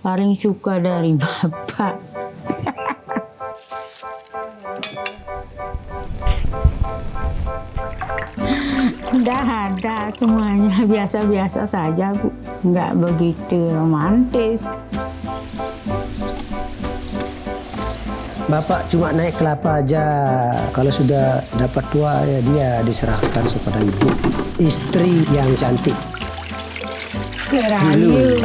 paling suka dari bapak. Udah ada semuanya biasa-biasa saja Bu, nggak begitu romantis. Bapak cuma naik kelapa aja. Kalau sudah dapat tua ya dia diserahkan kepada ibu. Istri yang cantik. Kerayu.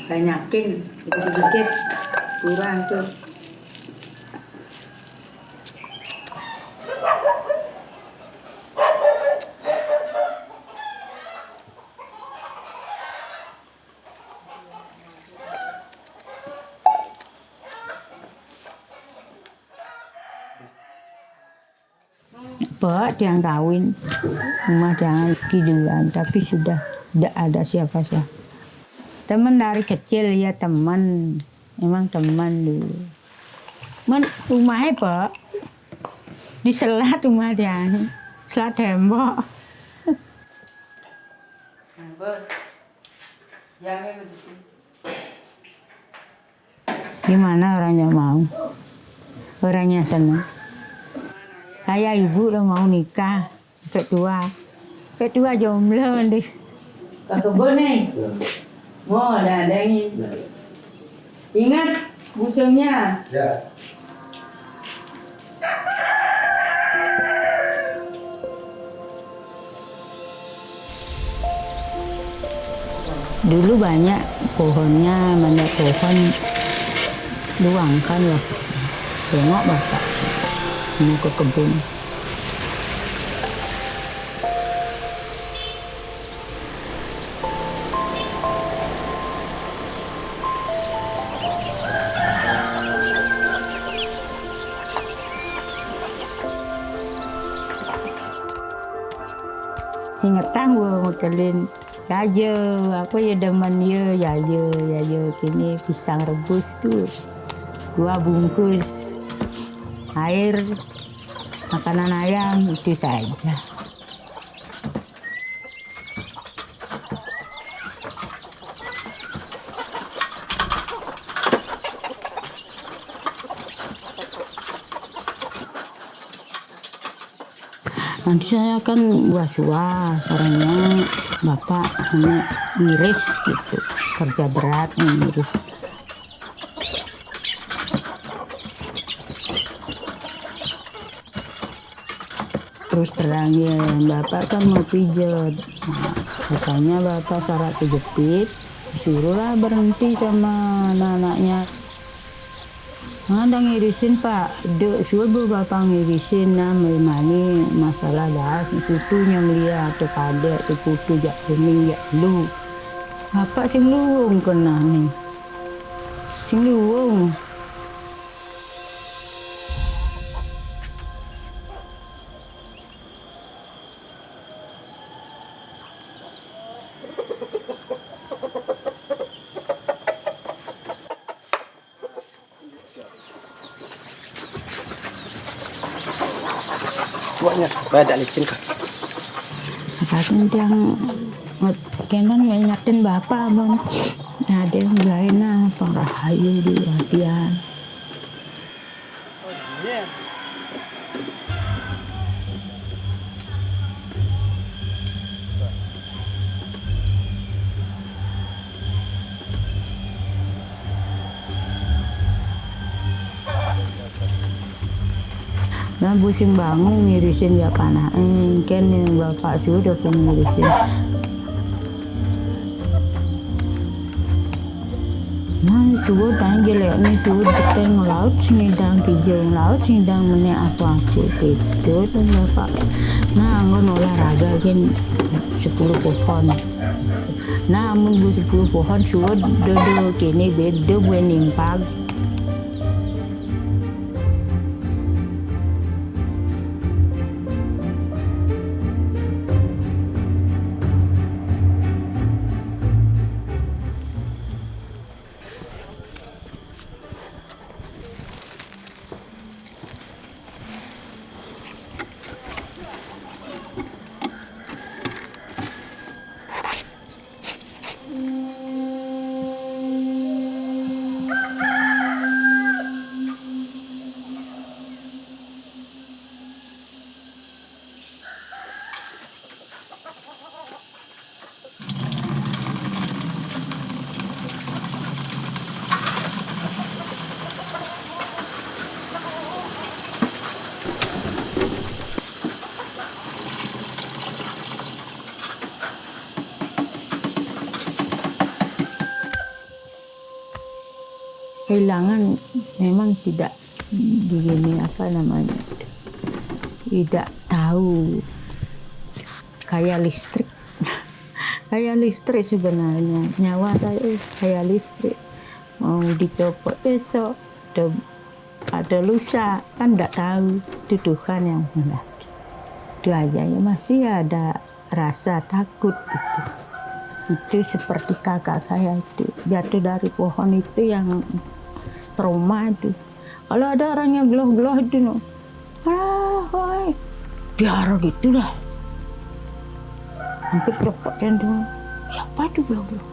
Banyakin dikit-dikit, kurang tuh. Pak yang kawin, rumah jangan duluan, tapi sudah tidak ada siapa-siapa. Teman dari kecil ya teman, memang teman dulu. Rumahnya Pak, di selat rumah dia, selat tembok. Gimana orangnya mau? Orangnya senang. Kayak ibu udah mau nikah, kedua jomblo di kebun nih. Mau ada yang ingat busungnya. Ya. Dulu banyak pohonnya, banyak pohon luangkan loh. Tengok bapak mau ke kebun. Ingetan gue modelin aja apa ya demen ya kini pisang rebus tuh 2 bungkus air makanan ayam itu saja. Nanti saya kan buah orangnya bapak hanya ngiris gitu, kerja berat ngiris. Terus terang ya, bapak kan mau pijat. Nah, katanya bapak syarat kejepit, disuruhlah berhenti sama anak-anaknya. Ada ngirisin Pak, suruh bapak ngirisin mani masalah dah, putunya melihat atau kadek, putu jak kuning jak lu. Bapak sing luwung kena nih, sing luwung. Buatnya pada licin kah? Kadang yang kenan ngingetin bapak bon, ada yang lainnya pengrahayu di latihan. Nah, busing bangun ngirisin ya panahin, kan yang bapak sudah pun ngirisin. Nah, subuh dan jelek nih subuh kita ngelaut singidang hijau laut singidang menek aku gitu dan bapak. Nah, anggon olahraga kan 10 pohon. Namun bu 10 pohon sudah do kini beda bening pag. Kehilangan memang tidak begini apa namanya, tidak tahu kayak listrik. Kayak listrik sebenarnya, nyawa saya kayak listrik, mau dicopot besok ada lusa kan tidak tahu, itu Tuhan yang menghendaki. Itu aja ya, masih ada rasa takut gitu. Itu seperti kakak saya itu jatuh dari pohon itu yang trauma itu. Kalau ada orang yang geloh-geloh itu, biar gitu dah. Hampir copot jantung. Siapa itu geloh-geloh?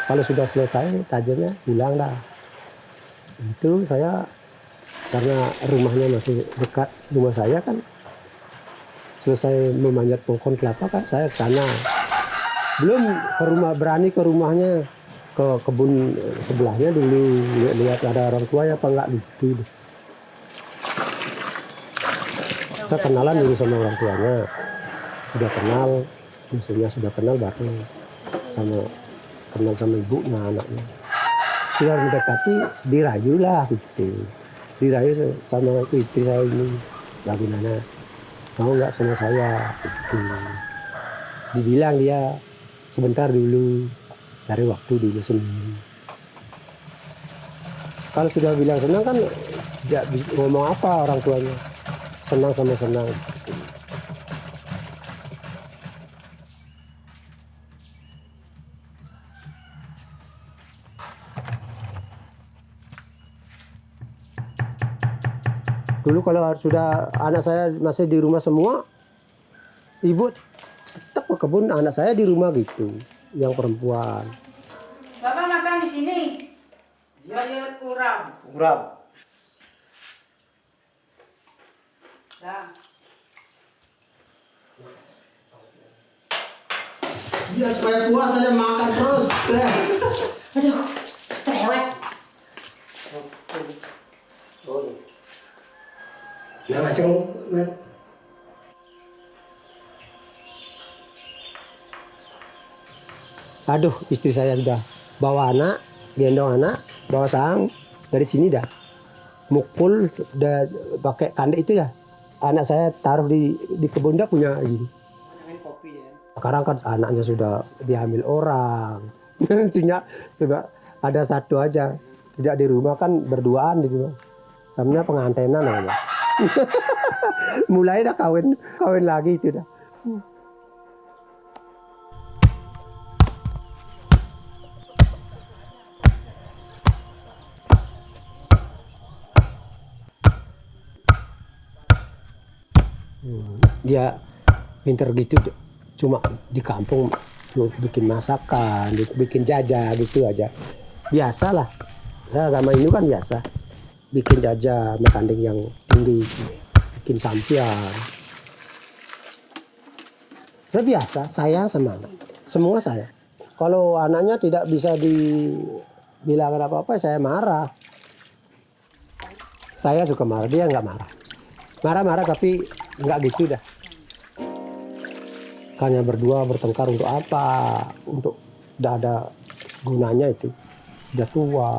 Kalau sudah selesai tajamnya pulang dah. Itu saya karena rumahnya masih dekat rumah saya kan, selesai memanjat pohon kelapa kan saya ke sana. Belum ke rumah, berani ke rumahnya, ke kebun sebelahnya dulu lihat ada orang tua ya apa enggak gitu. Saya kenalan dulu sama orang tuanya, sudah kenal, misalnya sudah kenal baru kenal sama ibunya, anaknya. Sudah mendekati, dirayu lah gitu. Dirayu sama istri saya ini, bagaimana, mau nggak sama saya gitu. Dibilang dia sebentar dulu, cari waktu dulu sendiri. Kalau sudah bilang senang kan, dia ngomong apa orang tuanya, senang sama senang. Dulu kalau sudah anak saya masih di rumah semua, ibu tetap ke kebun, anak saya di rumah gitu, yang perempuan. Bapak makan di sini. Sayur urap. Urap. Dah. Ya supaya puas saya makan terus. Aduh, cerewet. Nah, macam aduh, istri saya sudah bawa anak, gendong anak, bawa sang dari sini dah. Mukul, udah pakai kandek itu ya. Anak saya taruh di kebun dah punya gini. Sekarang kan anaknya sudah diambil orang. Cuma ada satu aja. Tidak di rumah kan berduaan di rumah. Namanya pengantenan aja. Mulai dah kawin lagi itu dah. Dia pinter gitu, cuma di kampung bikin masakan, bikin jajan gitu aja. Biasalah. Saya agama ini kan biasa. Bikin jajan, makanding yang tinggi, bikin sampian. Saya biasa, sayang sama anak. Semua saya. Kalau anaknya tidak bisa dibilang apa-apa, saya marah. Saya suka marah, dia nggak marah. Marah-marah tapi nggak gitu dah. Hanya berdua bertengkar untuk apa? Untuk tidak ada gunanya itu. Sudah tua.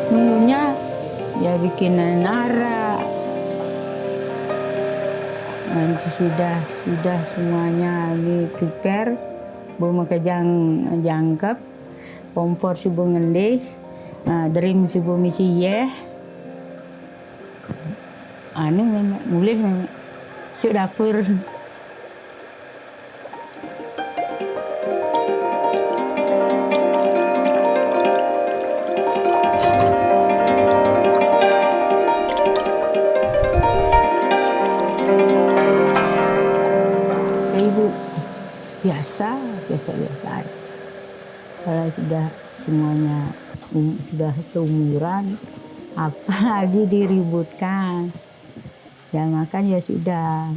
Nunggunya ya bikin nara. Nanti sudah semuanya ini prepare. Bawa makajang jangkap, kompor subuh ngendih, dream subuh misi ye. Anu mulai suk dapur. Biasa aja. Kalau sudah semuanya sudah seumuran, apalagi diributkan. Ya makan ya sudah.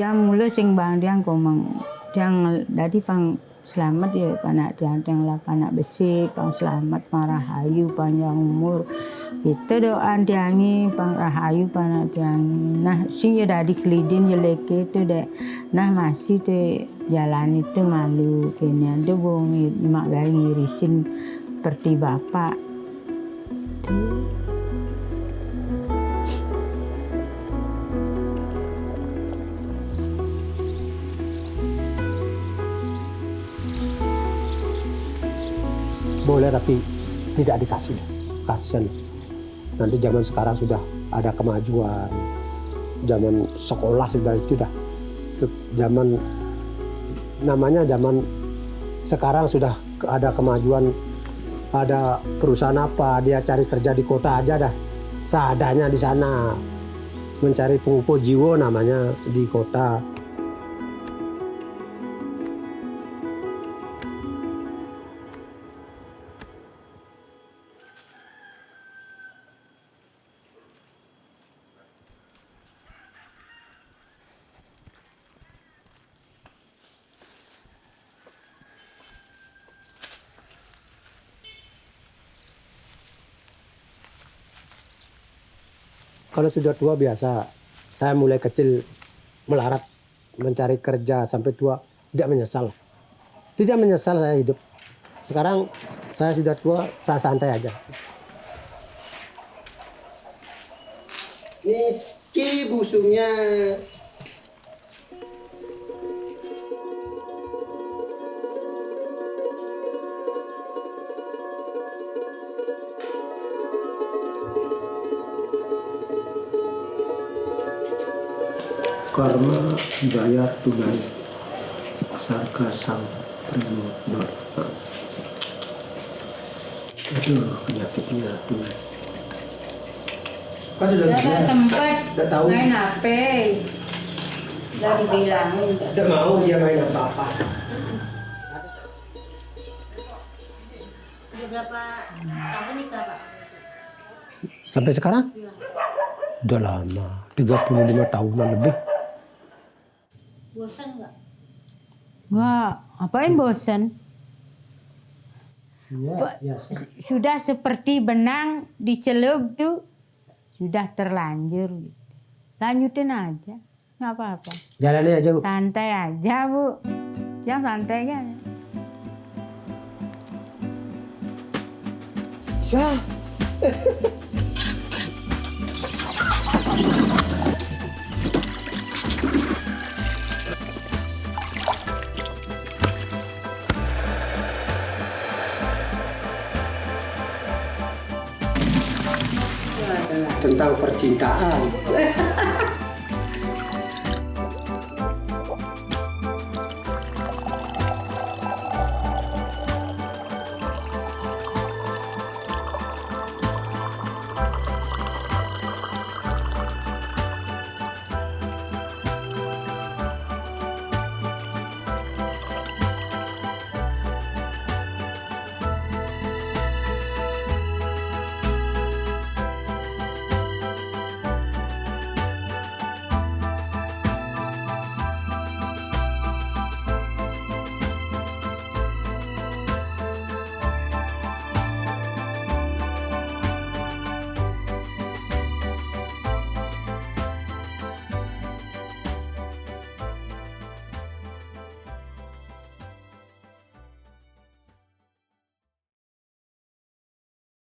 Yang mula sing bang diang komang, diang dari pang selamat ya panak diang lah panak besi, pang selamat pang rahayu panjang umur. Kita doa diangi pang rahayu panak diangi. Nah sing ya dari kelidin ya leke tu dek. Nah masih te jalan itu malu kini ada bongi mak gay ngirisin seperti bapak. Boleh tapi tidak dikasih, kasihan. Nanti zaman sekarang sudah ada kemajuan, zaman sekolah sudah itu dah, zaman namanya zaman sekarang sudah ada kemajuan, ada perusahaan apa dia cari kerja di kota aja dah, seadanya di sana, mencari pengumpul jiwa namanya di kota. Kalau sudah tua biasa, saya mulai kecil melarat mencari kerja sampai tua, tidak menyesal. Tidak menyesal saya hidup. Sekarang saya sudah tua, saya santai aja. Ini busungnya. Karma dibayar tunai, sarga sang primo. Aduh, penyakitnya tunai. Kan sudah sempat tahu. main HP. Udah dibilangin. Tidak mau dia main apa-apa. Udah berapa tahun nikah, Pak? Sampai sekarang? Iya. Udah lama, 35 tahunan lebih. Bosan nggak? Wah, apain bosan? Iya, Sudah seperti benang dicelup tuh, sudah terlanjur. Lanjutin aja, nggak apa-apa. Jalani aja, Bu. Santai aja, Bu. Yang santai kan. Syah. Tentang percintaan.